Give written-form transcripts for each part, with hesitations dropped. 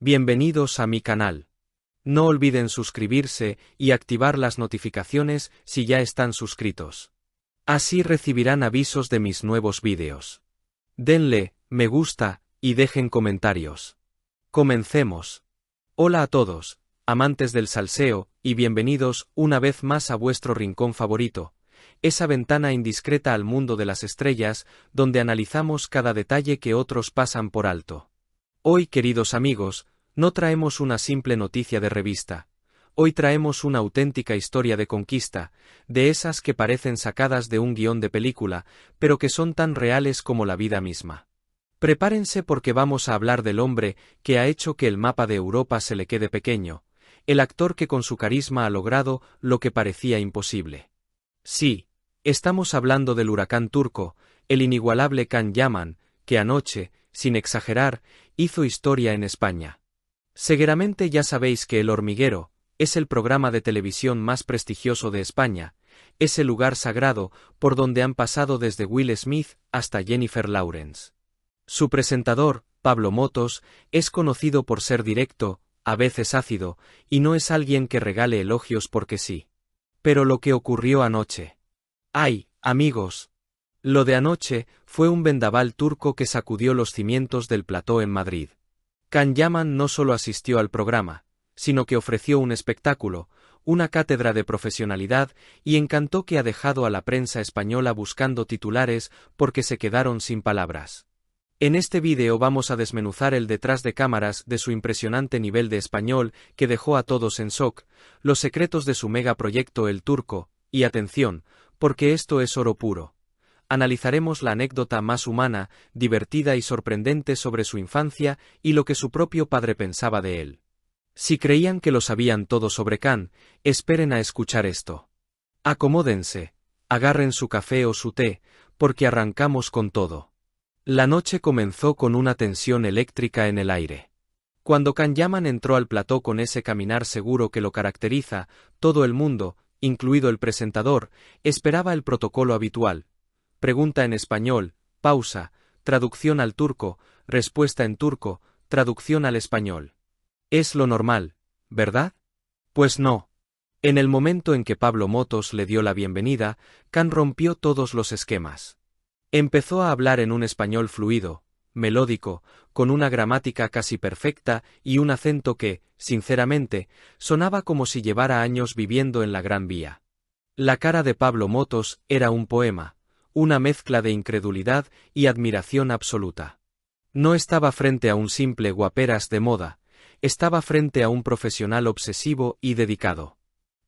Bienvenidos a mi canal. No olviden suscribirse y activar las notificaciones si ya están suscritos. Así recibirán avisos de mis nuevos vídeos. Denle me gusta y dejen comentarios. Comencemos. Hola a todos, amantes del salseo, y bienvenidos una vez más a vuestro rincón favorito, esa ventana indiscreta al mundo de las estrellas, donde analizamos cada detalle que otros pasan por alto. Hoy, queridos amigos, no traemos una simple noticia de revista. Hoy traemos una auténtica historia de conquista, de esas que parecen sacadas de un guión de película, pero que son tan reales como la vida misma. Prepárense porque vamos a hablar del hombre que ha hecho que el mapa de Europa se le quede pequeño, el actor que con su carisma ha logrado lo que parecía imposible. Sí, estamos hablando del huracán turco, el inigualable Can Yaman, que anoche, sin exagerar, hizo historia en España. Seguramente ya sabéis que El Hormiguero es el programa de televisión más prestigioso de España, es el lugar sagrado por donde han pasado desde Will Smith hasta Jennifer Lawrence. Su presentador, Pablo Motos, es conocido por ser directo, a veces ácido, y no es alguien que regale elogios porque sí. Pero lo que ocurrió anoche. ¡Ay, amigos! Lo de anoche fue un vendaval turco que sacudió los cimientos del plató en Madrid. Can Yaman no solo asistió al programa, sino que ofreció un espectáculo, una cátedra de profesionalidad y encantó que ha dejado a la prensa española buscando titulares porque se quedaron sin palabras. En este vídeo vamos a desmenuzar el detrás de cámaras de su impresionante nivel de español que dejó a todos en shock, los secretos de su megaproyecto El Turco, y atención, porque esto es oro puro. Analizaremos la anécdota más humana, divertida y sorprendente sobre su infancia y lo que su propio padre pensaba de él. Si creían que lo sabían todo sobre Can, esperen a escuchar esto. Acomódense, agarren su café o su té, porque arrancamos con todo. La noche comenzó con una tensión eléctrica en el aire. Cuando Can Yaman entró al plató con ese caminar seguro que lo caracteriza, todo el mundo, incluido el presentador, esperaba el protocolo habitual. Pregunta en español, pausa, traducción al turco, respuesta en turco, traducción al español. Es lo normal, ¿verdad? Pues no. En el momento en que Pablo Motos le dio la bienvenida, Can rompió todos los esquemas. Empezó a hablar en un español fluido, melódico, con una gramática casi perfecta y un acento que, sinceramente, sonaba como si llevara años viviendo en la Gran Vía. La cara de Pablo Motos era un poema, una mezcla de incredulidad y admiración absoluta. No estaba frente a un simple guaperas de moda, estaba frente a un profesional obsesivo y dedicado.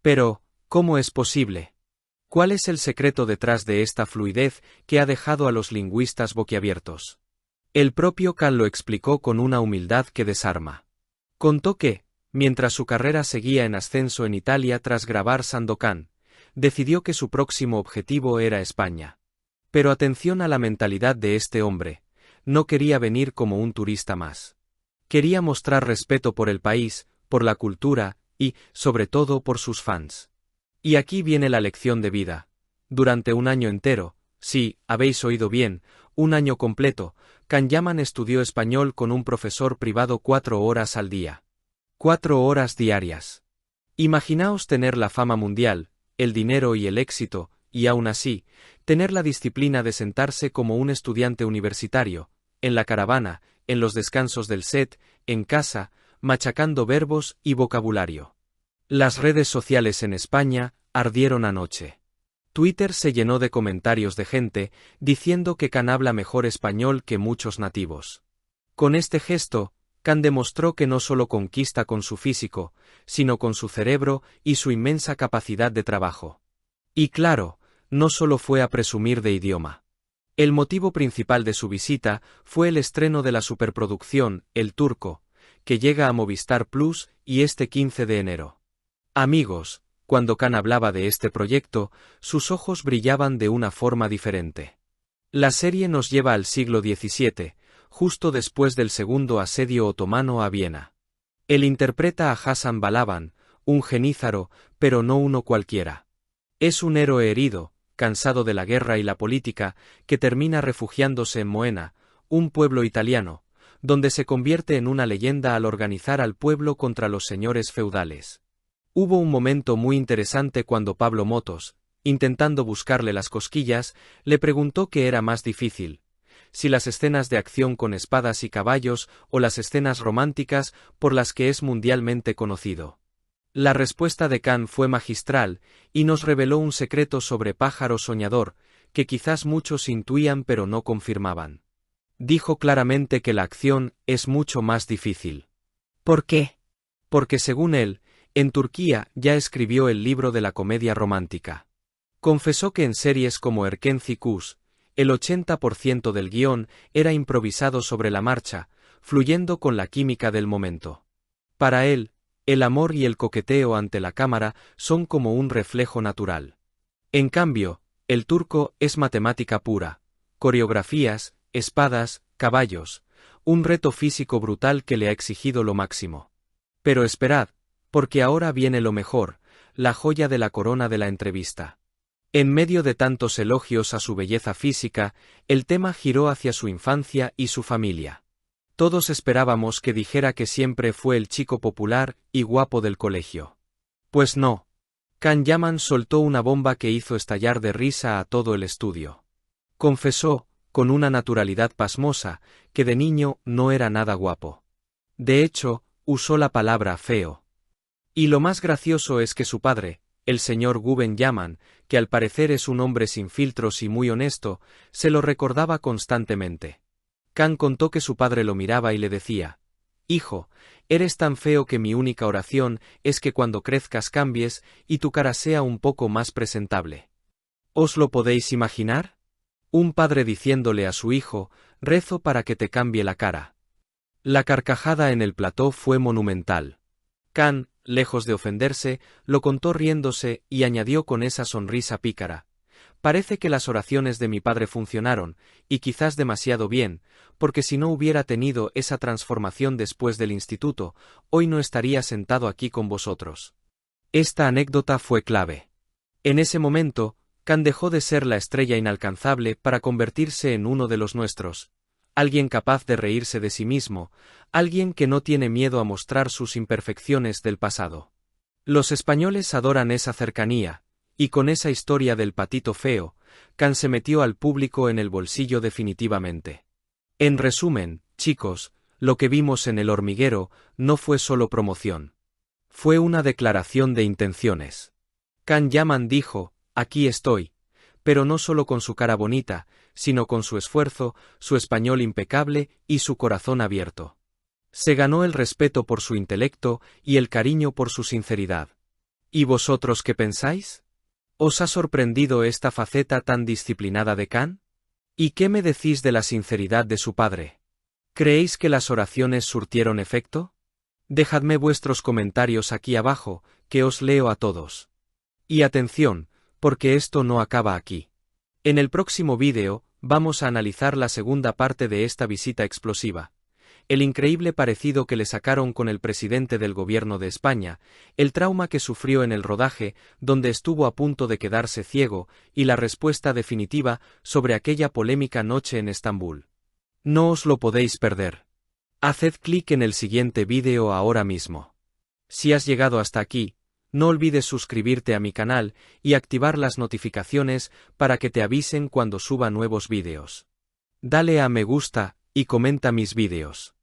Pero, ¿cómo es posible? ¿Cuál es el secreto detrás de esta fluidez que ha dejado a los lingüistas boquiabiertos? El propio Can lo explicó con una humildad que desarma. Contó que, mientras su carrera seguía en ascenso en Italia tras grabar Sandokan, decidió que su próximo objetivo era España. Pero atención a la mentalidad de este hombre, no quería venir como un turista más. Quería mostrar respeto por el país, por la cultura y, sobre todo, por sus fans. Y aquí viene la lección de vida. Durante un año entero, sí, habéis oído bien, un año completo, Can Yaman estudió español con un profesor privado 4 horas al día. 4 horas diarias. Imaginaos tener la fama mundial, el dinero y el éxito, y aún así, tener la disciplina de sentarse como un estudiante universitario, en la caravana, en los descansos del set, en casa, machacando verbos y vocabulario. Las redes sociales en España ardieron anoche. Twitter se llenó de comentarios de gente diciendo que Can habla mejor español que muchos nativos. Con este gesto, Can demostró que no solo conquista con su físico, sino con su cerebro y su inmensa capacidad de trabajo. Y claro, no solo fue a presumir de idioma. El motivo principal de su visita fue el estreno de la superproducción, El Turco, que llega a Movistar Plus y este 15 de enero. Amigos, cuando Can hablaba de este proyecto, sus ojos brillaban de una forma diferente. La serie nos lleva al siglo XVII, justo después del segundo asedio otomano a Viena. Él interpreta a Hasan Balaban, un genízaro, pero no uno cualquiera. Es un héroe herido, cansado de la guerra y la política, que termina refugiándose en Moena, un pueblo italiano, donde se convierte en una leyenda al organizar al pueblo contra los señores feudales. Hubo un momento muy interesante cuando Pablo Motos, intentando buscarle las cosquillas, le preguntó qué era más difícil, si las escenas de acción con espadas y caballos o las escenas románticas por las que es mundialmente conocido. La respuesta de Khan fue magistral y nos reveló un secreto sobre Pájaro Soñador, que quizás muchos intuían pero no confirmaban. Dijo claramente que la acción es mucho más difícil. ¿Por qué? Porque según él, en Turquía ya escribió el libro de la comedia romántica. Confesó que en series como Erken Cikus, el 80% del guión era improvisado sobre la marcha, fluyendo con la química del momento. Para él, el amor y el coqueteo ante la cámara son como un reflejo natural. En cambio, el turco es matemática pura, coreografías, espadas, caballos, un reto físico brutal que le ha exigido lo máximo. Pero esperad, porque ahora viene lo mejor, la joya de la corona de la entrevista. En medio de tantos elogios a su belleza física, el tema giró hacia su infancia y su familia. Todos esperábamos que dijera que siempre fue el chico popular y guapo del colegio. Pues no. Can Yaman soltó una bomba que hizo estallar de risa a todo el estudio. Confesó, con una naturalidad pasmosa, que de niño no era nada guapo. De hecho, usó la palabra feo. Y lo más gracioso es que su padre, el señor Guben Yaman, que al parecer es un hombre sin filtros y muy honesto, se lo recordaba constantemente. Can contó que su padre lo miraba y le decía: «Hijo, eres tan feo que mi única oración es que cuando crezcas cambies y tu cara sea un poco más presentable». ¿Os lo podéis imaginar? Un padre diciéndole a su hijo: «Rezo para que te cambie la cara». La carcajada en el plató fue monumental. Can, lejos de ofenderse, lo contó riéndose y añadió con esa sonrisa pícara: «Parece que las oraciones de mi padre funcionaron, y quizás demasiado bien, porque si no hubiera tenido esa transformación después del instituto, hoy no estaría sentado aquí con vosotros». Esta anécdota fue clave. En ese momento, Can dejó de ser la estrella inalcanzable para convertirse en uno de los nuestros, alguien capaz de reírse de sí mismo, alguien que no tiene miedo a mostrar sus imperfecciones del pasado. Los españoles adoran esa cercanía, y con esa historia del patito feo, Can se metió al público en el bolsillo definitivamente. En resumen, chicos, lo que vimos en El Hormiguero no fue solo promoción. Fue una declaración de intenciones. Can Yaman dijo: «Aquí estoy», pero no solo con su cara bonita, sino con su esfuerzo, su español impecable y su corazón abierto. Se ganó el respeto por su intelecto y el cariño por su sinceridad. ¿Y vosotros qué pensáis? ¿Os ha sorprendido esta faceta tan disciplinada de Can? ¿Y qué me decís de la sinceridad de su padre? ¿Creéis que las oraciones surtieron efecto? Dejadme vuestros comentarios aquí abajo, que os leo a todos. Y atención, porque esto no acaba aquí. En el próximo vídeo, vamos a analizar la segunda parte de esta visita explosiva. El increíble parecido que le sacaron con el presidente del gobierno de España, el trauma que sufrió en el rodaje, donde estuvo a punto de quedarse ciego, y la respuesta definitiva sobre aquella polémica noche en Estambul. No os lo podéis perder. Haced clic en el siguiente vídeo ahora mismo. Si has llegado hasta aquí, no olvides suscribirte a mi canal y activar las notificaciones para que te avisen cuando suba nuevos vídeos. Dale a me gusta y comenta mis vídeos.